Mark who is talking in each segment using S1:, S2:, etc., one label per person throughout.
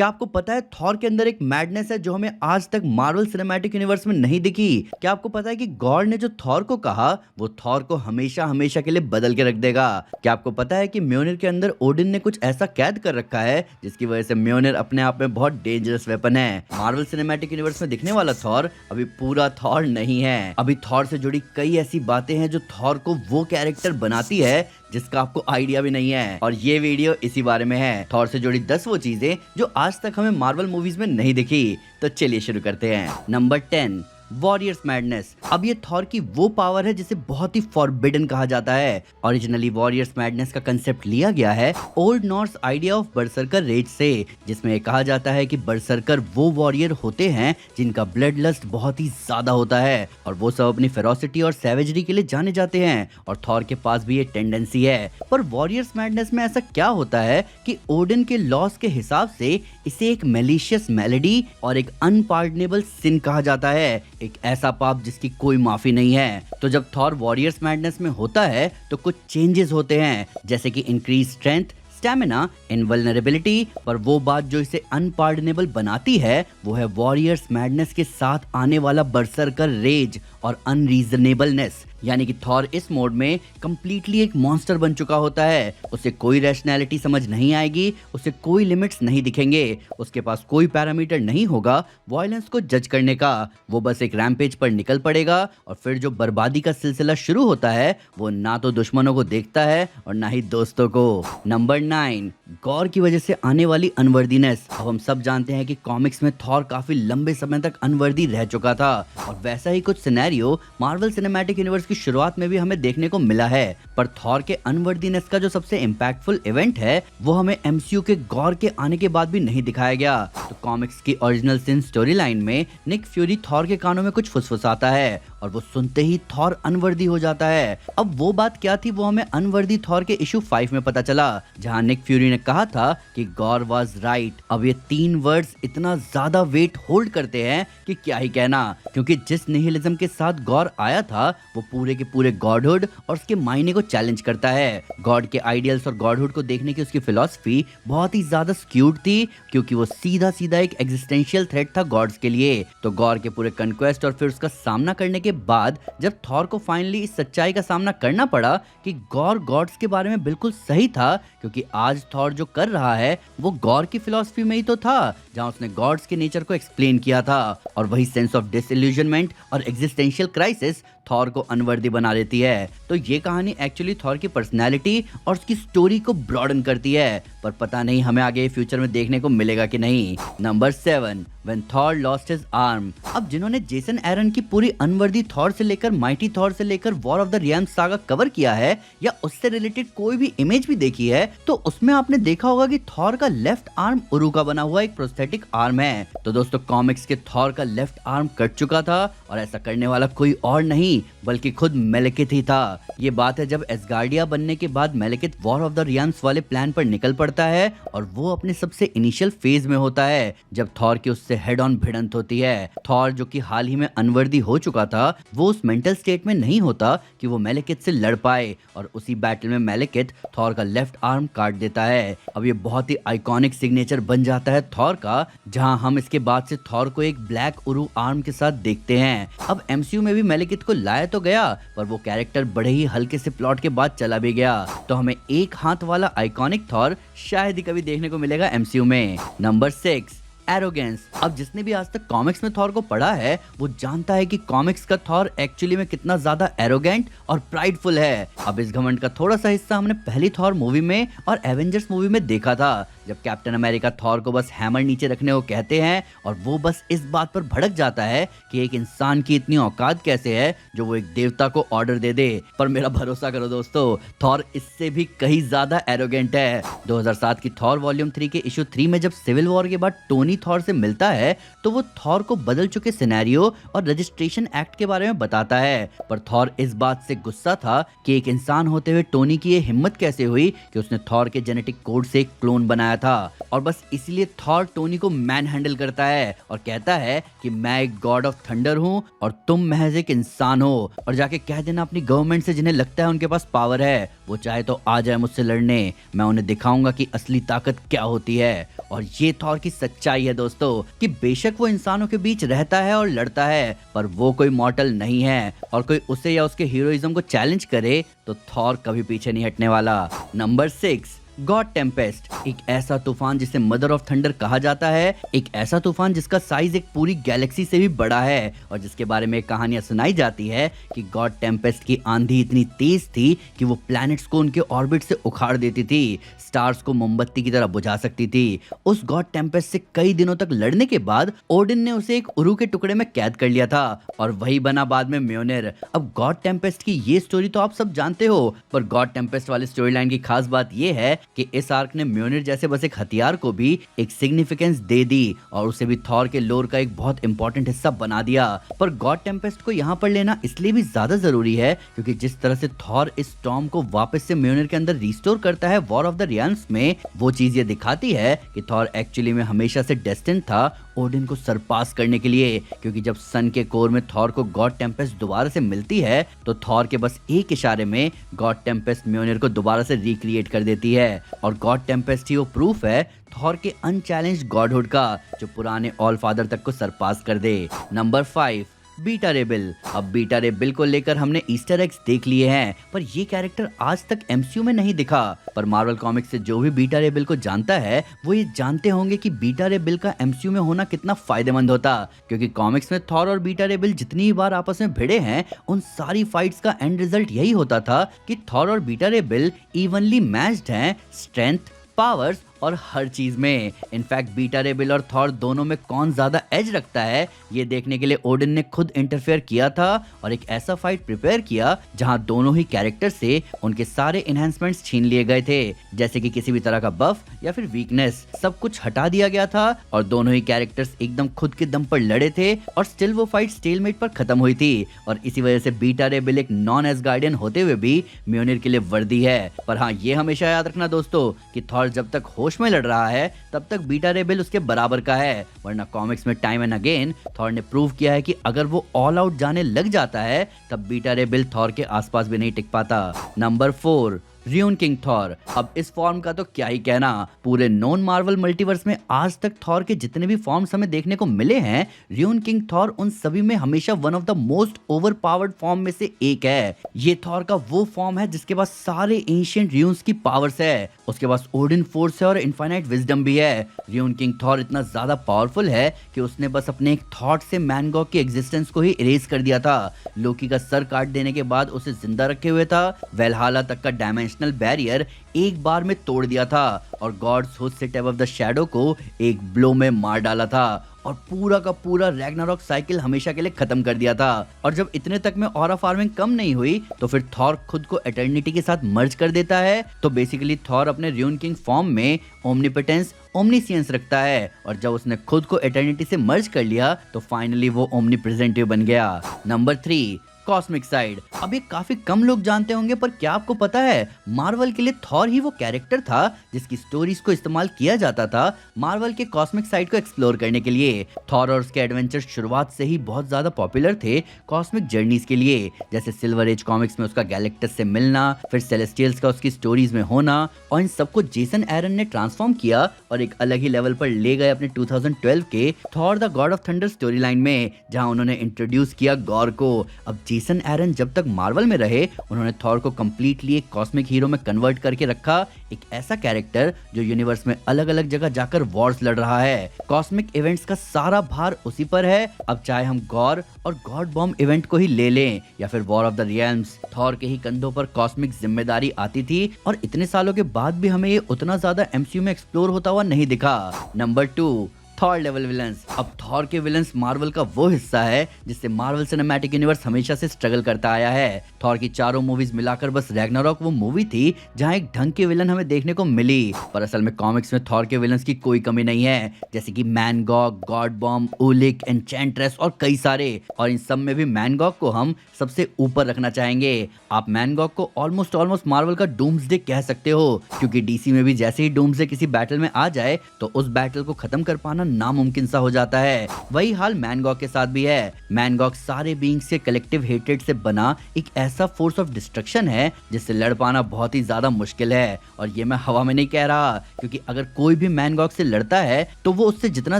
S1: क्या आपको पता है थॉर के अंदर एक मैडनेस है जो हमें आज तक मार्वल सिनेमैटिक यूनिवर्स में नहीं दिखी। क्या आपको पता है कि गॉड ने जो थॉर को कहा वो थॉर को हमेशा हमेशा के लिए बदल के रख देगा। क्या आपको पता है कि म्योनिर के अंदर ओडिन ने कुछ ऐसा कैद कर रखा है जिसकी वजह से म्योनिर अपने आप में बहुत डेंजरस वेपन है। मार्वल सिनेमैटिक यूनिवर्स में दिखने वाला थॉर अभी पूरा थॉर नहीं है। अभी थॉर से जुड़ी कई ऐसी बातें हैं जो थॉर को वो कैरेक्टर बनाती है जिसका आपको आइडिया भी नहीं है, और ये वीडियो इसी बारे में है। थॉर से जुड़ी 10 वो चीजें जो आज तक हमें मार्वल मूवीज में नहीं दिखी। तो चलिए शुरू करते हैं। Number 10, warriors madness. अब ये थॉर की वो पावर है जिसे बहुत ही फॉरबिडन कहा जाता है। ओरिजिनली वॉरियर्स मैडनेस का कंसेप्ट लिया गया है old Norse idea of berserker rage से, जिसमें कहा जाता है कि बर्सर्कर वो वॉरियर होते हैं जिनका ब्लड लस्ट बहुत ही ज्यादा होता है और वो सब अपनी फेरोसिटी और सैवेजरी के लिए जाने जाते हैं, और थॉर के पास भी ये टेंडेंसी है। पर वॉरियर्स मैडनेस में ऐसा क्या होता है कि ओडिन के लॉस के हिसाब से इसे एक मेलिशियस मेलेडी और एक अनपार्डनेबल सिन कहा जाता है, एक ऐसा पाप जिसकी कोई माफी नहीं है। तो जब थॉर वॉरियर्स मैडनेस में होता है तो कुछ चेंजेस होते हैं, जैसे कि इंक्रीज स्ट्रेंथ, स्टैमिना, इनवल्नरेबिलिटी। पर वो बात जो इसे अनपार्डनेबल बनाती है वो है वॉरियर्स मैडनेस के साथ आने वाला बर्सर्कर रेज और अनरीजनेबलनेस। यानी कि थॉर इस मोड में कंप्लीटली एक मॉन्स्टर बन चुका होता है। उसे कोई रैशनैलिटी समझ नहीं आएगी, उसे कोई लिमिट्स नहीं दिखेंगे, उसके पास कोई पैरामीटर नहीं होगा वायलेंस को जज करने का। वो बस एक रैम्पेज पर निकल पड़ेगा और फिर जो बर्बादी का सिलसिला शुरू होता है वो ना तो दुश्मनों को देखता है और ना ही दोस्तों को। नंबर 9, गॉर की वजह से आने वाली अनवर्दीनेस। अब हम सब जानते हैं कि कॉमिक्स में थॉर काफी लंबे समय तक अनवर्दी रह चुका था, और वैसा ही कुछ सिनेरियो मार्वल सिनेमैटिक यूनिवर्स की शुरुआत में भी हमें देखने को मिला है। पर थॉर के अनवर्दीनेस का जो सबसे इंपैक्टफुल इवेंट है वो हमें एमसीयू के गॉर के आने के बाद भी नहीं दिखाया गया। तो कॉमिक्स की ओरिजिनल सिन स्टोरी लाइन में निक फ्यूरी थॉर के कानों में कुछ फुसफुसाता है और वो सुनते ही थॉर अनवर्दी हो जाता है। अब वो बात क्या थी वो हमें अनवर्दी थॉर के इशू 5 में पता चला, जहां निक फ्यूरी ने कहा था कि गॉर वाज राइट। अब ये 3 वर्ड्स इतना ज्यादा वेट होल्ड करते हैं कि क्या ही कहना, क्योंकि जिस निहिलिज्म के साथ गॉर आया था वो पूरे के पूरे गॉडहुड और उसके मायने को चैलेंज करता है। गॉड के आइडियल्स और गॉडहुड को देखने की उसकी फिलॉसफी बहुत ही ज्यादा स्क्यूड थी, क्योंकि वो सीधा सीधा एक एग्जिस्टेंशियल थ्रेट था गॉड्स के लिए। तो गॉर के पूरे कन्क्वेस्ट और फिर उसका सामना करने के बाद जब थॉर को फाइनली इस सच्चाई का सामना करना पड़ा कि गॉर गॉड्स के बारे में बिल्कुल सही था, क्योंकि आज थॉर जो कर रहा है वो गॉर की फिलॉसफी में ही तो था, जहां उसने गॉड्स के नेचर को एक्सप्लेन किया था। और वही सेंस ऑफ डिसइल्यूजनमेंट और एग्जिस्टेंशियल क्राइसिस थॉर को अनवर्दी बना देती है। तो ये कहानी एक्चुअली थॉर की पर्सनैलिटी और उसकी स्टोरी को ब्रॉडन करती है, पर पता नहीं हमें आगे फ्यूचर में देखने को मिलेगा कि नहीं। Number 7, When Thor lost his arm। अब जिन्होंने जेसन एरन की पूरी अनवर्दी थॉर से लेकर माइटी थॉर से लेकर War of the Realms saga cover किया है या उससे रिलेटेड कोई भी इमेज भी देखी है, तो उसमें आपने देखा होगा कि थॉर का लेफ्ट आर्म उरु का बना हुआ एक प्रोस्थेटिक आर्म है। तो दोस्तों कॉमिक्स के थॉर का लेफ्ट आर्म कट चुका था, और ऐसा करने वाला कोई और नहीं बल्कि खुद मेलेकिथ ही था। ये बात है जब एस्गार्डिया बनने के बाद मेलेकिथ वॉर ऑफ द रियल्म्स वाले प्लान पर निकल पड़ता है, और वो अपने सबसे इनिशियल फेज में होता है जब थॉर की उससे हेड ऑन भिड़ंत होती है। थॉर जो कि हाल ही में अनवर्दी हो चुका था वो उस मेंटल स्टेट में नहीं होता कि वो मेलेकिथ से लड़ पाए, और उसी बैटल में मेलेकिथ थॉर का लेफ्ट आर्म काट देता है। अब ये बहुत ही आइकॉनिक सिग्नेचर बन जाता है थॉर का, जहां हम इसके बाद से थॉर को एक ब्लैक उरु आर्म के साथ देखते हैं। अब एमसीयू में भी मेलेकिथ को लाया तो गया, पर वो कैरेक्टर बड़े ही हल्के से प्लॉट के बाद चला भी गया। तो हमें एक हाथ वाला आइकॉनिक थॉर शायद ही कभी देखने को मिलेगा एमसीयू में। Number 6, arrogance. अब जिसने भी आज तक कॉमिक्स में थॉर को पढ़ा है वो जानता है कि कॉमिक्स का थॉर एक्चुअली में कितना ज्यादा एरोगेंट और प्राइडफुल है। अब इस घमंड का थोड़ा सा हिस्सा हमने पहली थॉर मूवी में और एवेंजर्स मूवी में देखा था, जब कैप्टन अमेरिका थॉर को बस हैमर नीचे रखने को कहते हैं और वो बस इस बात पर भड़क जाता है कि एक इंसान की इतनी औकात कैसे है जो वो एक देवता को ऑर्डर दे दे। पर मेरा भरोसा करो दोस्तों, थॉर इससे भी कहीं ज्यादा एरोगेंट है। 2007 की थॉर वॉल्यूम 3 के इशू 3 में जब सिविल वॉर के बाद टोनी थॉर से मिलता है तो वो थॉर को बदल चुके सिनेरियो और रजिस्ट्रेशन एक्ट के बारे में बताता है। पर थॉर इस बात से गुस्सा था कि एक इंसान होते हुए टोनी की ये हिम्मत कैसे हुई कि उसने थॉर के जेनेटिक कोड से एक क्लोन बनाया था और बस इसलिए थॉर टोनी को मैन हैंडल करता है और कहता है कि मैं एक गॉड ऑफ थंडर हूँ और तुम महज एक इंसान हो, और जाके कह देना अपनी गवर्नमेंट से जिन्हें लगता है उनके पास पावर है, वो चाहे तो आ जाए मुझसे लड़ने, मैं उन्हें दिखाऊंगा कि असली ताकत क्या होती है। और ये थॉर की सच्चाई है दोस्तों कि बेशक वो इंसानों के बीच रहता है और लड़ता है, पर वो कोई मॉर्टल नहीं है और कोई उसे या उसके हीरोइज्म को चैलेंज करे तो थॉर कभी पीछे नहीं हटने वाला। नंबर 6, गॉड टेम्पेस्ट, एक ऐसा तूफान जिसे मदर ऑफ थंडर कहा जाता है, एक ऐसा तूफान जिसका साइज एक पूरी गैलेक्सी से भी बड़ा है और जिसके बारे में कहानियां सुनाई जाती है कि गॉड टेम्पेस्ट की आंधी इतनी तेज थी कि वो प्लैनेट्स को उनके ऑर्बिट से उखाड़ देती थी, स्टार्स को मोमबत्ती की तरह बुझा सकती थी। उस गॉड टेम्पेस्ट से कई दिनों तक लड़ने के बाद ओडिन ने उसे एक उरु के टुकड़े में कैद कर लिया था और वही बना बाद में म्योनिर। अब गॉड टेम्पेस्ट की ये स्टोरी तो आप सब जानते हो, पर गॉड टेम्पेस्ट वाली स्टोरी लाइन की खास बात ये है कि इस आर्क ने म्योनिर जैसे बस एक हथियार को भी एक सिग्निफिकेंस दे दी और उसे भी थॉर के लोर का एक बहुत इंपॉर्टेंट हिस्सा बना दिया। पर गॉड टेम्पेस्ट को यहाँ पर लेना इसलिए भी ज्यादा जरूरी है क्योंकि जिस तरह से थॉर इस स्टॉर्म को वापस से म्योनिर के अंदर रिस्टोर करता है वॉर ऑफ द रियल्म्स में, वो चीज ये दिखाती है कि थॉर एक्चुअली में हमेशा से डेस्टिन्ड था ओडिन को सरपास करने के लिए, क्योंकि जब सन के कोर में थॉर को गॉड टेम्पेस्ट दोबारा से मिलती है तो थॉर के बस एक इशारे में गॉड टेम्पेस्ट म्योनिर को दोबारा से रिक्रिएट कर देती है और गॉड टेम्पेस्ट ही वो प्रूफ है थॉर के अनचैलेंज्ड गॉडहुड का जो पुराने ऑल फादर तक को सरपास कर दे। Number 5, beta रेबिल। अब बीटा रेबिल को लेकर हमने ईस्टर एग्स देख लिए हैं, पर ये कैरेक्टर आज तक एमसीयू में नहीं दिखा, पर मार्वल कॉमिक्स से जो भी बीटा रेबिल को जानता है वो ये जानते होंगे कि बीटा रेबिल का एमसीयू में होना कितना फायदेमंद होता, क्योंकि कॉमिक्स में थॉर और बीटा रेबिल जितनी बार आपस में भिड़े हैं उन सारी फाइट्स का एंड रिजल्ट यही होता था कि थॉर और बीटा रेबिल इवनली मैच्ड हैं स्ट्रेंथ, पावर्स और हर चीज में। इनफैक्ट बीटा रेबिल और थॉर दोनों में कौन ज्यादा एज रखता है ये देखने के लिए ओडिन ने खुद इंटरफेयर किया था और एक ऐसा फाइट प्रिपेयर किया जहां दोनों ही कैरेक्टर से उनके सारे एनहांसमेंट्स छीन लिए गए थे, जैसे कि किसी भी तरह का बफ या फिर वीकनेस, सब कुछ हटा दिया गया था और दोनों ही कैरेक्टर्स एकदम खुद के दम पर लड़े थे और स्टिल वो फाइट स्टेलमेट पर खत्म हुई थी। और इसी वजह से बीटा रेबिल एक नॉन एसगार्डियन होते हुए भी म्योनिर के लिए वर्दी है। पर हाँ, ये हमेशा याद रखना दोस्तों कि थॉर जब तक होश में लड़ रहा है तब तक बीटा रेबिल उसके बराबर का है, वरना कॉमिक्स में टाइम एंड अगेन थॉर ने प्रूव किया है कि अगर वो ऑल आउट जाने लग जाता है तब बीटा रेबिल थॉर के आसपास भी नहीं टिक पाता। Number 4, rayon king Thor. अब इस फॉर्म का तो क्या ही कहना, पूरे नॉन मार्वल मल्टीवर्स में आज तक थॉर के जितने भी फॉर्म्स हमें देखने को मिले हैं, रियोन किंग थॉर उन सभी में हमेशा one of the most over powered form में से एक है। ये थॉर का वो फॉर्म है जिसके पास सारे एंशिएंट रियून्स की पावर्स है, उसके पास ओडिन फोर्स है और इनफाइनाइट विजडम भी है। रियोन किंग थॉर इतना ज्यादा पावरफुल है कि उसने बस अपने एक थॉट से मैनगॉग की एग्जिस्टेंस को ही इरेज कर दिया था। लोकी का सर काट देने के बाद उसे जिंदा रखे हुए था, वेलहाला तक का डायमेंशनल बैरियर एक बार में तोड़ दिया था और god's hood sit above the shadow को एक ब्लो में मार डाला था और पूरा का पूरा रैग्नारॉक साइकिल हमेशा के लिए खत्म कर दिया था। और जब इतने तक में ऑरा फार्मिंग कम नहीं हुई तो फिर थॉर खुद को एटर्निटी के साथ मर्ज कर देता है। तो बेसिकली थॉर अपने रियोन किंग फॉर्म में ओमनीपोटेंस, ओमनीसियंस रखता है और जब उसने खुद को एटर्निटी से मर्ज कर लिया तो फाइनली वो ओमनीप्रेजेंटिव बन गया। Number 3, cosmic side. अब ये काफी कम लोग जानते होंगे, पर क्या आपको पता है मार्वल के लिए थॉर ही वो कैरेक्टर था जिसकी स्टोरीज को इस्तेमाल किया जाता था मार्वल के कॉस्मिक साइड को एक्सप्लोर करने के लिए। थॉर और उसके एडवेंचर शुरुआत से ही बहुत ज्यादा पॉपुलर थे कॉस्मिक जर्नीज के लिए, जैसे सिल्वर एज कॉमिक्स में उसका गैलेक्टस से मिलना, फिर सेलेस्टियल्स का उसकी स्टोरीज में होना, और इन सबको जेसन एरन ने ट्रांसफॉर्म किया और एक अलग ही लेवल पर ले गए अपने 2012 के Thor the god of thunder story line में, जहां उन्होंने इंट्रोड्यूस किया गॉर को। अब जेसन एरन जब तक मार्वल में रहे उन्होंने थॉर को कंप्लीटली एक कॉस्मिक हीरो में कन्वर्ट करके रखा, एक ऐसा कैरेक्टर जो यूनिवर्स में अलग अलग जगह जाकर वॉर्स लड़ रहा है। कॉस्मिक इवेंट्स का सारा भार उसी पर है। अब चाहे हम गॉर और गॉड बॉम्ब इवेंट को ही ले लें या फिर वॉर ऑफ द रियल्म्स, थॉर के ही कंधों पर कॉस्मिक जिम्मेदारी आती थी और इतने सालों के बाद भी हमें ये उतना ज्यादा एमसीयू में एक्सप्लोर होता हुआ नहीं दिखा। Number 2, Thor level villains. अब थॉर के विलन्स मार्वल का वो हिस्सा है जिससे मार्वल सिनेमैटिक यूनिवर्स हमेशा से स्ट्रगल करता आया है। थॉर की चारों मूवीज मिलाकर बस रैग्नारॉक वो मूवी थी जहां एक ढंग के विलन हमें देखने को मिली, पर असल में कॉमिक्स में थॉर के विलन्स की कोई कमी नहीं है, जैसे कि मैनगॉग, गॉड बॉम्ब, ओलिक, एन्चेंट्रेस और कई सारे। और इन सब में भी मैनगॉग को हम सबसे ऊपर रखना चाहेंगे। आप मैनगॉग को ऑलमोस्ट मार्वल का डूम्सडे कह सकते हो, क्योंकि डीसी में भी जैसे ही डूम्सडे किसी बैटल में आ जाए तो उस बैटल को खत्म कर पाना नामुमकिन सा हो जाता है। वही हाल मैनगॉग के साथ भी है। मैनगॉग सारे बीइंग्स के कलेक्टिव हेट्रेड से बना एक ऐसा फोर्स ऑफ डिस्ट्रक्शन है जिससे लड़ पाना बहुत ही ज्यादा मुश्किल है। और ये मैं हवा में नहीं कह रहा, क्योंकि अगर कोई भी मैनगॉग से लड़ता है तो वो उससे जितना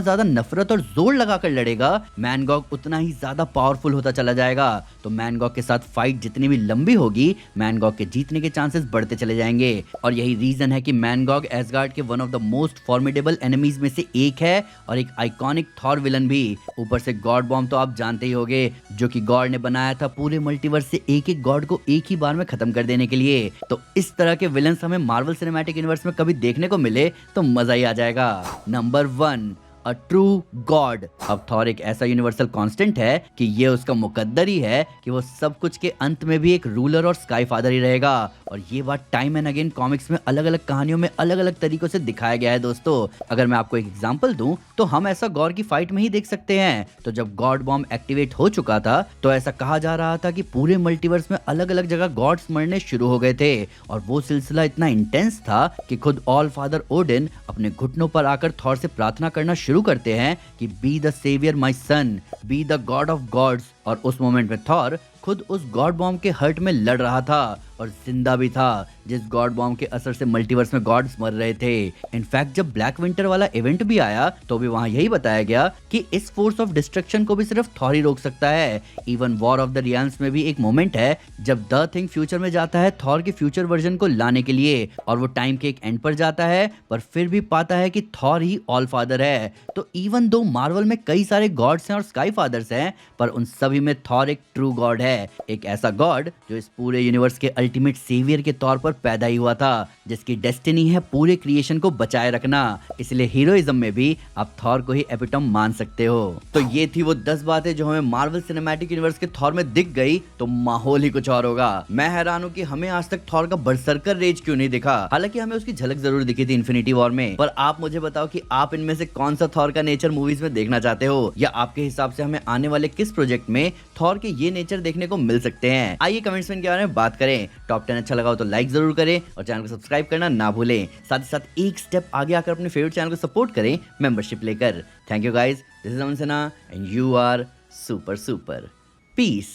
S1: ज्यादा नफरत और जोर लगाकर लड़ेगा, मैनगॉग उतना ही ज्यादा पावरफुल होता चला जाएगा। तो मैनगॉग के साथ फाइट जितनी भी लंबी होगी, मैनगॉग के जीतने के चांसेस बढ़ते चले जाएंगे। और यही रीजन है कि मैनगॉग एसगार्ड के one of the most formidable enemies में से एक है और एक आइकॉनिक थॉर विलन भी। ऊपर से गॉड बॉम्ब तो आप जानते ही होंगे, जो कि गॉड ने बनाया था पूरे मल्टीवर्स से एक एक गॉड को एक ही बार में खत्म कर देने के लिए। तो इस तरह के विलन्स हमें मार्वल सिनेमैटिक यूनिवर्स में कभी देखने को मिले तो मजा ही आ जाएगा। Number 1, a true God. अब थॉर एक ऐसा यूनिवर्सल कांस्टेंट है कि ये उसका मुकद्दर ही है कि वो सब कुछ के अंत में भी एक रूलर और स्काई फादर ही रहेगा। और ये बात टाइम एंड अगेन कॉमिक्स में अलग अलग कहानियों में अलग अलग तरीकों से दिखाया गया है दोस्तों। अगर मैं आपको एक एग्जांपल दूं तो हम ऐसा गॉर की फाइट में ही देख सकते हैं। तो जब गॉड बॉम्ब एक्टिवेट हो चुका था तो ऐसा कहा जा रहा था कि पूरे मल्टीवर्स में अलग अलग जगह गॉड्स मरने शुरू हो गए थे, और वो सिलसिला इतना इंटेंस था कि खुद ऑल फादर ओडिन अपने घुटनों पर आकर थॉर से प्रार्थना करना शुरू करते हैं कि be the saviour my son, be the god of gods. और उस मोमेंट में थॉर खुद उस गॉड बॉम्ब के हर्ट में लड़ रहा था और जिंदा भी था, जिस गॉड बॉम्ब के असर से मल्टीवर्स में गॉड्स मर रहे थे। इनफैक्ट जब ब्लैक विंटर वाला इवेंट भी आया तो भी वहां यही बताया गया कि इस फोर्स ऑफ डिस्ट्रक्शन को भी सिर्फ थॉर ही रोक सकता है। इवन वॉर ऑफ द रियल्म्स में भी एक मोमेंट है जब द थिंग फ्यूचर में जाता है थॉर के फ्यूचर वर्जन को लाने के लिए, और वो टाइम के एक एंड पर जाता है पर फिर भी पाता है कि थॉर ही ऑल फादर है। तो इवन दो मार्वल में कई सारे गॉड्स हैं और स्काई फादर्स हैं, पर उन सभी में थॉर एक ट्रू गॉड है, एक ऐसा गॉड जो इस पूरे यूनिवर्स के अल्टीमेट सेवियर के तौर पर पैदा ही हुआ था, जिसकी डेस्टिनी है पूरे क्रिएशन को बचाए रखना। इसलिए हीरोइज्म में भी आप थॉर को ही एपिटम मान सकते हो। तो ये थी वो 10 बातें जो हमें मार्वल सिनेमैटिक यूनिवर्स के थॉर में दिख गई तो माहौल ही कुछ और होगा। मैं हैरान हूं कि हमें आज तक थॉर का बरसरकर रेज क्यों नहीं दिखा। हालांकि हमें उसकी झलक जरूर दिखी थी इन्फिनिटी वॉर में, पर आप मुझे बताओ कि आप इनमें से कौन सा थॉर का नेचर मूवीज में देखना चाहते हो, या आपके हिसाब से हमें आने वाले किस प्रोजेक्ट में थॉर के ये नेचर देखने को मिल सकते हैं। आइए कमेंट्स में इनके बारे में बात करें। टॉप 10 अच्छा लगा हो तो लाइक जरूर करें और चैनल को सब्सक्राइब करना ना भूलें। साथ ही साथ एक स्टेप आगे आकर अपने फेवरेट चैनल को सपोर्ट करें मेंबरशिप लेकर। Thank you guys, this is Aman Sinha and you are super super. Piece.